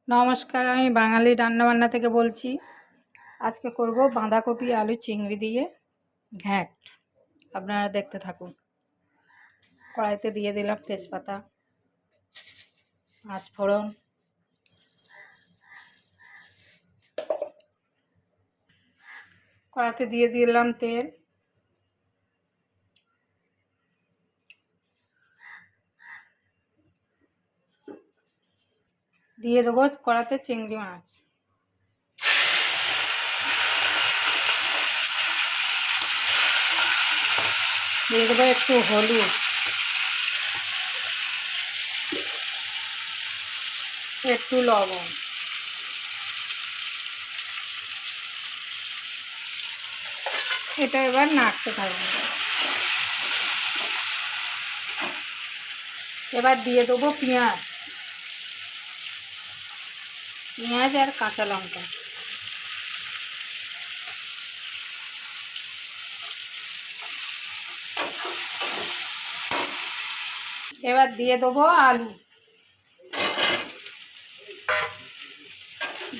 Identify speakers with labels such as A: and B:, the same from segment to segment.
A: নমস্কার, আমি বাঙালি রান্নাবান্না থেকে বলছি। আজকে করব বাঁধাকপি আলু চিংড়ি দিয়ে ঘ্যাঁট। আপনারা দেখতে থাকুন। কড়াইতে দিয়ে দিলাম তেজপাতা, পাঁচফোড়ন, কড়াইতে দিয়ে দিলাম তেল, দিয়ে দেবো কড়াতে চিংড়ি মাছ, দিয়ে দেবো একটু হলুদ, একটু লবণ, এটা এবার নাড়তে থাকবে। এবার দিয়ে দেবো পেঁয়াজ আর কাঁচা লঙ্কা, এবার দিয়ে দেবো আলু,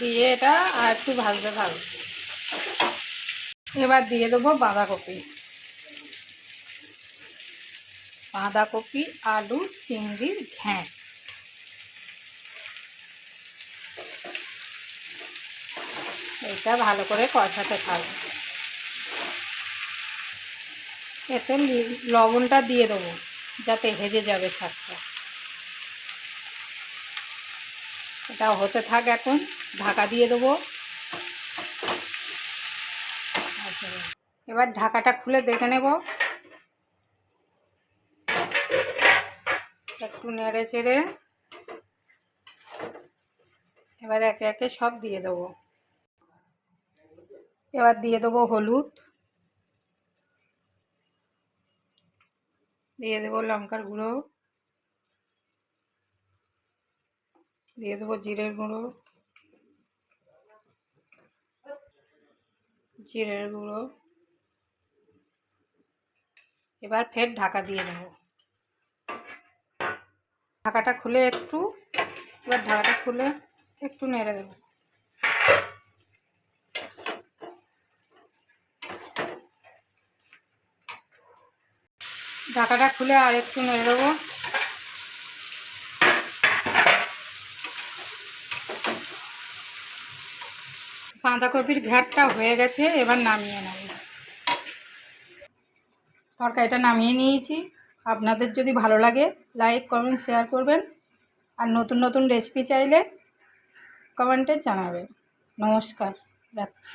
A: দিয়ে এটা আর একটু ভাজতে থাকবে। এবার দিয়ে দেবো বাঁধাকপি আলু চিংড়ির ঘ্যাঁট। এটা ভালো করে কষাতে থাকবে। এতে লবণটা দিয়ে দেবো যাতে হেজে যাবে শাকটা। এটা হতে থাক, এখন ঢাকা দিয়ে দেবো। এবার ঢাকাটা খুলে দেখে নেব, একটু নেড়ে চেড়ে এবার একে একে সব দিয়ে দেবো। এবার দিয়ে দেবো হলুদ, দিয়ে দেবো লঙ্কার গুঁড়ো, দিয়ে দেবো জিরের গুঁড়ো, এবার ফের ঢাকা দিয়ে দেবো। ঢাকাটা খুলে একটু নেড়ে দেবো। ঢাকাটা খুলে আর একটু নেড়ে দেবো। বাঁধাকপির ঘ্যাঁটটা হয়ে গেছে, এবার নামিয়ে নেব। তরকারিটা নামিয়ে নিয়েছি। আপনাদের যদি ভালো লাগে লাইক কমেন্ট শেয়ার করবেন, আর নতুন নতুন রেসিপি চাইলে কমেন্টে জানাবেন। নমস্কার, রাখছি।